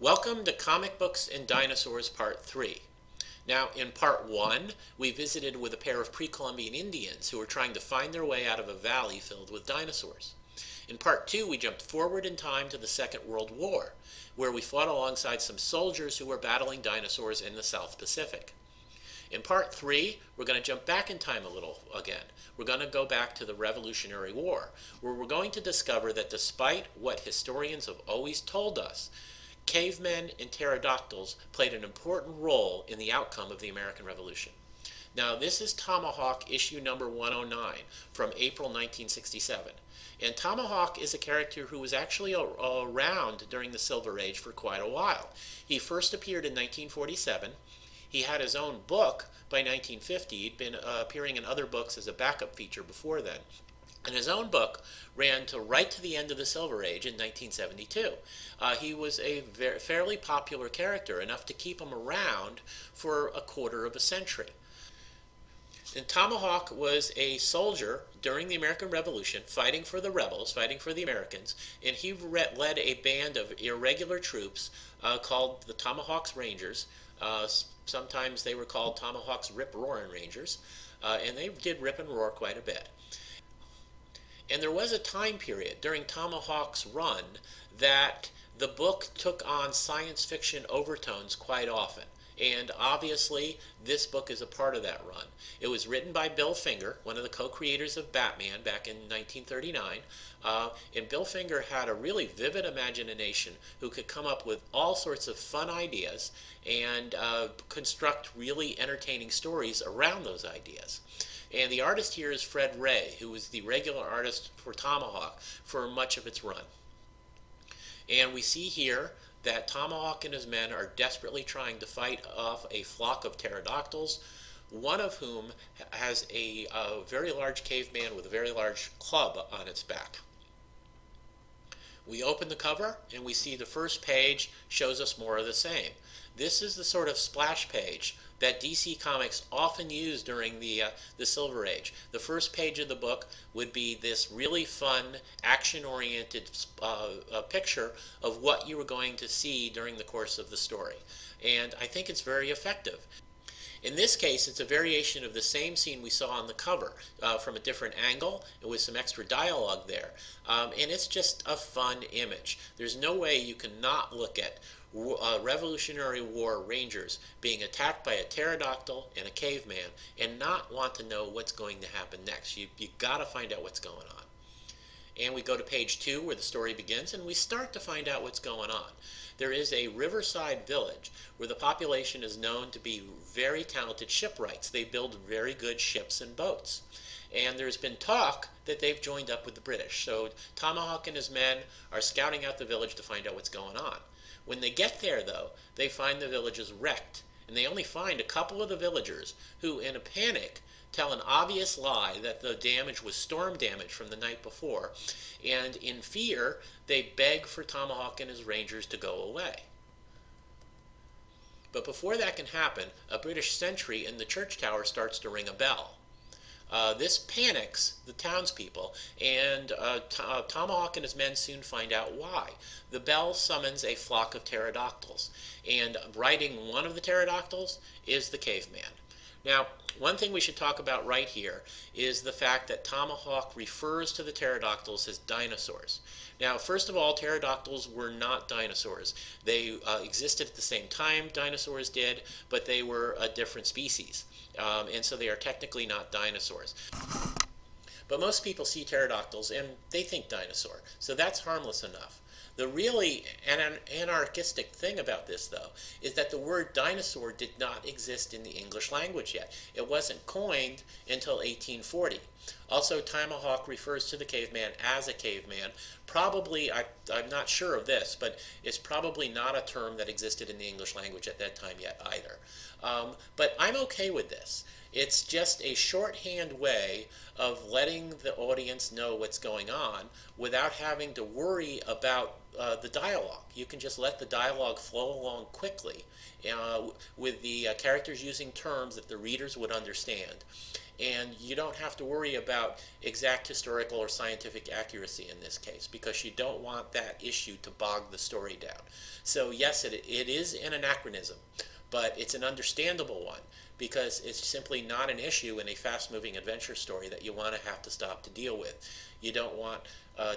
Welcome to Comic Books and Dinosaurs Part 3. Now, in Part 1, we visited with a pair of pre-Columbian Indians who were trying to find their way out of a valley filled with dinosaurs. In Part 2, we jumped forward in time to the Second World War, where we fought alongside some soldiers who were battling dinosaurs in the South Pacific. In Part 3, we're going to jump back in time a little again. We're going to go back to the Revolutionary War, where we're going to discover that despite what historians have always told us, cavemen and pterodactyls played an important role in the outcome of the American Revolution. Now, this is Tomahawk issue number 109 from April 1967. And Tomahawk is a character who was actually around during the Silver Age for quite a while. He first appeared in 1947. He had his own book by 1950. He'd been appearing in other books as a backup feature before then. And his own book ran right to the end of the Silver Age in 1972. He was a fairly popular character, enough to keep him around for a quarter of a century. And Tomahawk was a soldier during the American Revolution, fighting for the rebels, fighting for the Americans, and he led a band of irregular troops called the Tomahawk's Rangers. Sometimes they were called Tomahawk's Rip-Roarin' Rangers, and they did rip and roar quite a bit. And there was a time period during Tomahawk's run that the book took on science fiction overtones quite often. And obviously, this book is a part of that run. It was written by Bill Finger, one of the co-creators of Batman back in 1939. And Bill Finger had a really vivid imagination who could come up with all sorts of fun ideas and construct really entertaining stories around those ideas. And the artist here is Fred Ray, who was the regular artist for Tomahawk for much of its run. And we see here that Tomahawk and his men are desperately trying to fight off a flock of pterodactyls, one of whom has a very large caveman with a very large club on its back. We open the cover and we see the first page shows us more of the same. This is the sort of splash page that DC Comics often used during the Silver Age. The first page of the book would be this really fun, action-oriented picture of what you were going to see during the course of the story. And I think it's very effective. In this case, it's a variation of the same scene we saw on the cover from a different angle and with some extra dialogue there. And it's just a fun image. There's no way you can not look at Revolutionary War Rangers being attacked by a pterodactyl and a caveman and not want to know what's going to happen next. You got to find out what's going on. And we go to page 2 where the story begins, and we start to find out what's going on. There is a riverside village where the population is known to be very talented shipwrights. They build very good ships and boats. And there's been talk that they've joined up with the British. So Tomahawk and his men are scouting out the village to find out what's going on. When they get there, though, they find the village is wrecked. And they only find a couple of the villagers who, in a panic, tell an obvious lie that the damage was storm damage from the night before, and in fear, they beg for Tomahawk and his rangers to go away. But before that can happen, a British sentry in the church tower starts to ring a bell. This panics the townspeople, and Tomahawk and his men soon find out why. The bell summons a flock of pterodactyls, and riding one of the pterodactyls is the caveman. Now, one thing we should talk about right here is the fact that Tomahawk refers to the pterodactyls as dinosaurs. Now, first of all, pterodactyls were not dinosaurs. They existed at the same time dinosaurs did, but they were a different species. And so they are technically not dinosaurs. But most people see pterodactyls and they think dinosaur, so that's harmless enough. The really anarchistic thing about this, though, is that the word dinosaur did not exist in the English language yet. It wasn't coined until 1840. Also, Tomahawk refers to the caveman as a caveman. Probably, I'm not sure of this, but it's probably not a term that existed in the English language at that time yet either. But I'm okay with this. It's just a shorthand way of letting the audience know what's going on without having to worry about the dialogue. You can just let the dialogue flow along quickly with the characters using terms that the readers would understand. And you don't have to worry about exact historical or scientific accuracy in this case because you don't want that issue to bog the story down. So yes, it is an anachronism, but it's an understandable one because it's simply not an issue in a fast-moving adventure story that you want to have to stop to deal with. You don't want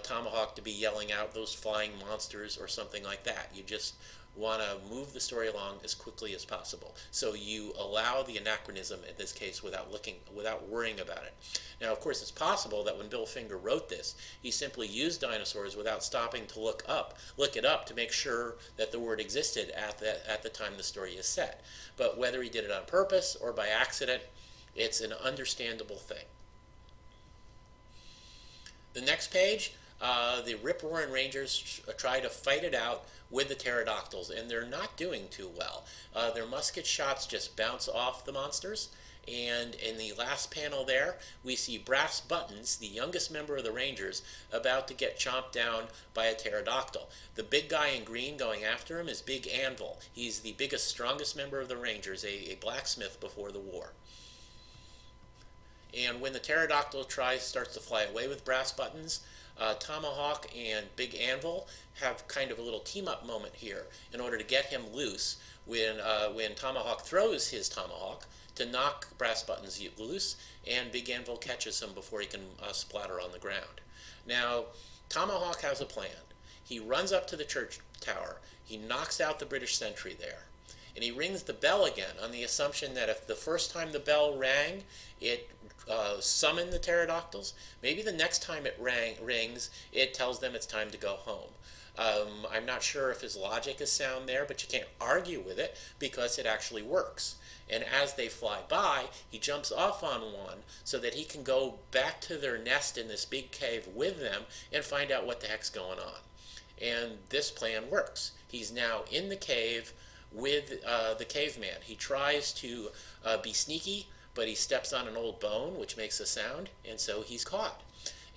Tomahawk to be yelling out those flying monsters or something like that. You just want to move the story along as quickly as possible. So you allow the anachronism in this case without worrying about it. Now, of course, it's possible that when Bill Finger wrote this, he simply used dinosaurs without stopping to look it up to make sure that the word existed at the time the story is set. But whether he did it on purpose or by accident, it's an understandable thing. The next page, the Rip-Roaring Rangers try to fight it out with the pterodactyls, and they're not doing too well. Their musket shots just bounce off the monsters, and in the last panel there, we see Brass Buttons, the youngest member of the Rangers, about to get chomped down by a pterodactyl. The big guy in green going after him is Big Anvil. He's the biggest, strongest member of the Rangers, a blacksmith before the war. And when the pterodactyl starts to fly away with Brass Buttons, Tomahawk and Big Anvil have kind of a little team-up moment here in order to get him loose when Tomahawk throws his tomahawk to knock Brass Buttons loose, and Big Anvil catches him before he can splatter on the ground. Now, Tomahawk has a plan. He runs up to the church tower. He knocks out the British sentry there. And he rings the bell again on the assumption that if the first time the bell rang, it summoned the pterodactyls, maybe the next time it rings, it tells them it's time to go home. I'm not sure if his logic is sound there, but you can't argue with it because it actually works. And as they fly by, he jumps off on one so that he can go back to their nest in this big cave with them and find out what the heck's going on. And this plan works. He's now in the cave with the caveman. He tries to be sneaky, but he steps on an old bone, which makes a sound, and so he's caught.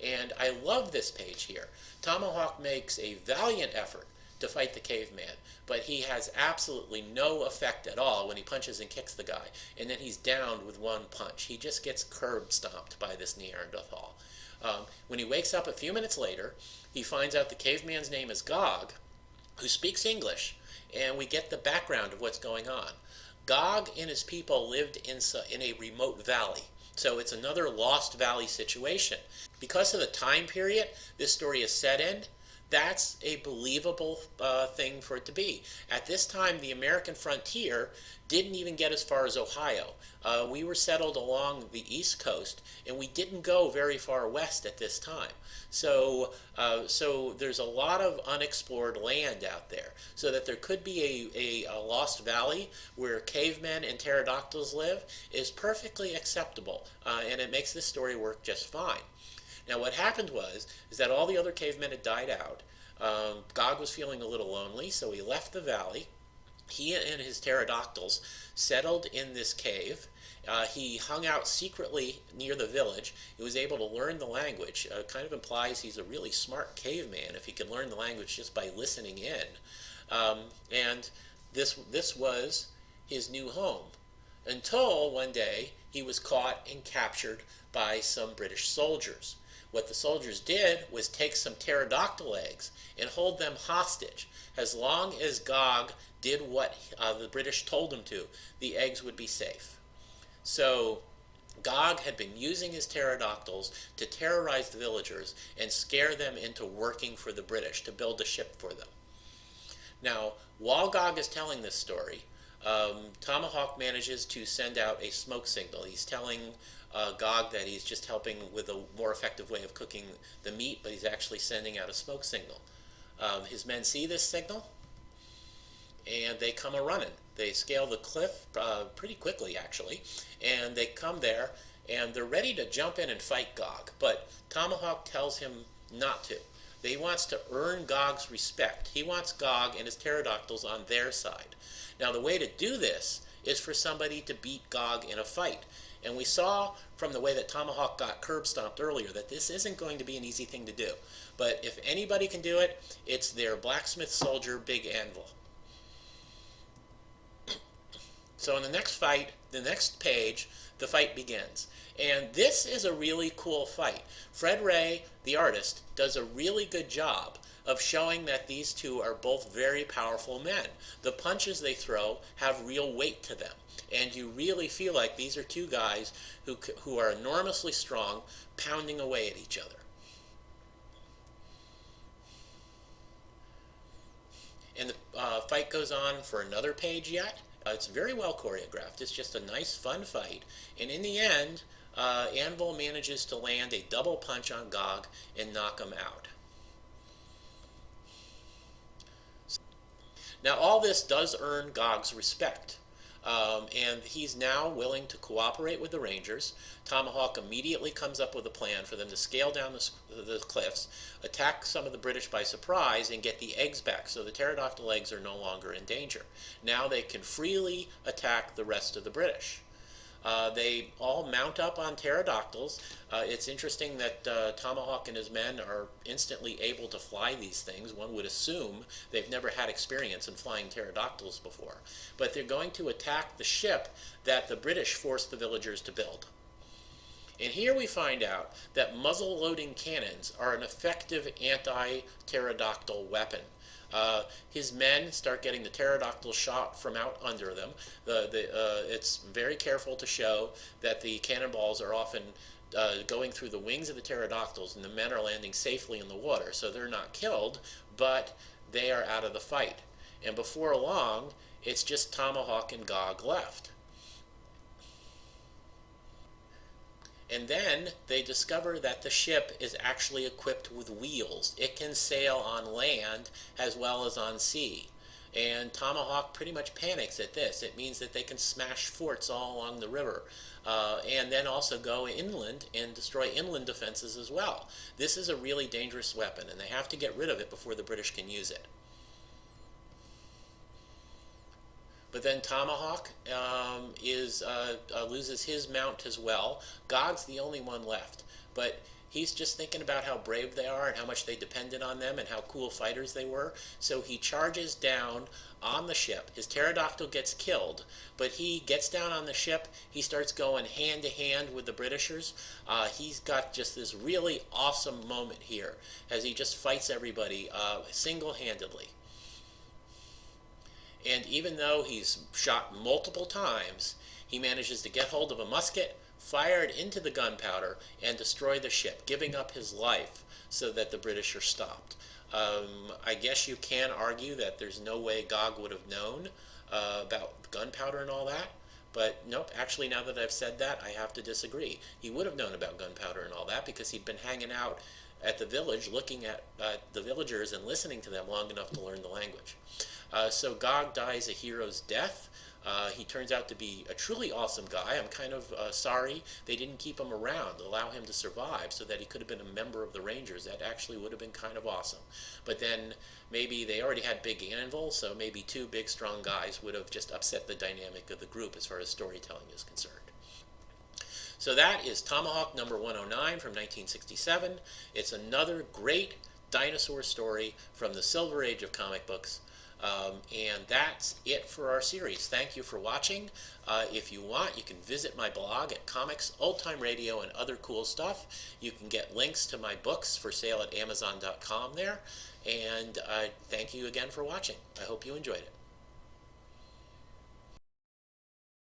And I love this page here. Tomahawk makes a valiant effort to fight the caveman, but he has absolutely no effect at all when he punches and kicks the guy, and then he's downed with one punch. He just gets curb stomped by this Neanderthal. When he wakes up a few minutes later, he finds out the caveman's name is Gog, who speaks English, and we get the background of what's going on. Gog and his people lived in a remote valley, so it's another Lost Valley situation. Because of the time period this story is set in, that's a believable thing for it to be. At this time, the American frontier didn't even get as far as Ohio. We were settled along the East Coast, and we didn't go very far west at this time. So there's a lot of unexplored land out there. So that there could be a lost valley where cavemen and pterodactyls live is perfectly acceptable, and it makes this story work just fine. Now what happened is that all the other cavemen had died out. Gog was feeling a little lonely, so he left the valley. He and his pterodactyls settled in this cave. He hung out secretly near the village. He was able to learn the language. Kind of implies he's a really smart caveman if he can learn the language just by listening in. And this was his new home until one day he was caught and captured by some British soldiers. What the soldiers did was take some pterodactyl eggs and hold them hostage. As long as Gog did what the British told him to, the eggs would be safe. So Gog had been using his pterodactyls to terrorize the villagers and scare them into working for the British to build a ship for them. Now, while Gog is telling this story, Tomahawk manages to send out a smoke signal. He's telling Gog that he's just helping with a more effective way of cooking the meat, but he's actually sending out a smoke signal. His men see this signal, and they come a-running. They scale the cliff pretty quickly, actually, and they come there, and they're ready to jump in and fight Gog, but Tomahawk tells him not to. He wants to earn Gog's respect. He wants Gog and his pterodactyls on their side. Now, the way to do this is for somebody to beat Gog in a fight. And we saw from the way that Tomahawk got curb stomped earlier that this isn't going to be an easy thing to do. But if anybody can do it, it's their blacksmith soldier Big Anvil. So in the next fight, the next page, the fight begins. And this is a really cool fight. Fred Ray, the artist, does a really good job of showing that these two are both very powerful men. The punches they throw have real weight to them. And you really feel like these are two guys who are enormously strong, pounding away at each other. And the fight goes on for another page yet. It's very well choreographed. It's just a nice, fun fight. And in the end, Anvil manages to land a double punch on Gog and knock him out. Now, all this does earn Gog's respect. And he's now willing to cooperate with the Rangers. Tomahawk immediately comes up with a plan for them to scale down the cliffs, attack some of the British by surprise, and get the eggs back, so the pterodactyl eggs are no longer in danger. Now they can freely attack the rest of the British. They all mount up on pterodactyls. It's interesting that Tomahawk and his men are instantly able to fly these things. One would assume they've never had experience in flying pterodactyls before. But they're going to attack the ship that the British forced the villagers to build. And here we find out that muzzle-loading cannons are an effective anti-pterodactyl weapon. His men start getting the pterodactyl shot from out under them. It's very careful to show that the cannonballs are often going through the wings of the pterodactyls, and the men are landing safely in the water. So they're not killed, but they are out of the fight. And before long, it's just Tomahawk and Gog left. And then they discover that the ship is actually equipped with wheels. It can sail on land as well as on sea. And Tomahawk pretty much panics at this. It means that they can smash forts all along the river, and then also go inland and destroy inland defenses as well. This is a really dangerous weapon, and they have to get rid of it before the British can use it. But then Tomahawk loses his mount as well. Gog's the only one left. But he's just thinking about how brave they are and how much they depended on them and how cool fighters they were. So he charges down on the ship. His pterodactyl gets killed, but he gets down on the ship. He starts going hand to hand with the Britishers. He's got just this really awesome moment here as he just fights everybody single-handedly. And even though he's shot multiple times, he manages to get hold of a musket, fire it into the gunpowder, and destroy the ship, giving up his life so that the British are stopped. I guess you can argue that there's no way Gog would have known about gunpowder and all that. But nope, actually now that I've said that, I have to disagree. He would have known about gunpowder and all that because he'd been hanging out at the village looking at the villagers and listening to them long enough to learn the language. So Gog dies a hero's death. He turns out to be a truly awesome guy. I'm kind of sorry they didn't keep him around, allow him to survive so that he could have been a member of the Rangers. That actually would have been kind of awesome. But then maybe they already had Big Anvil, so maybe two big strong guys would have just upset the dynamic of the group as far as storytelling is concerned. So that is Tomahawk number 109 from 1967. It's another great dinosaur story from the Silver Age of comic books. And that's it for our series. Thank you for watching. If you want, you can visit my blog at Comics, Old Time Radio, and other cool stuff. You can get links to my books for sale at Amazon.com there. And thank you again for watching. I hope you enjoyed it.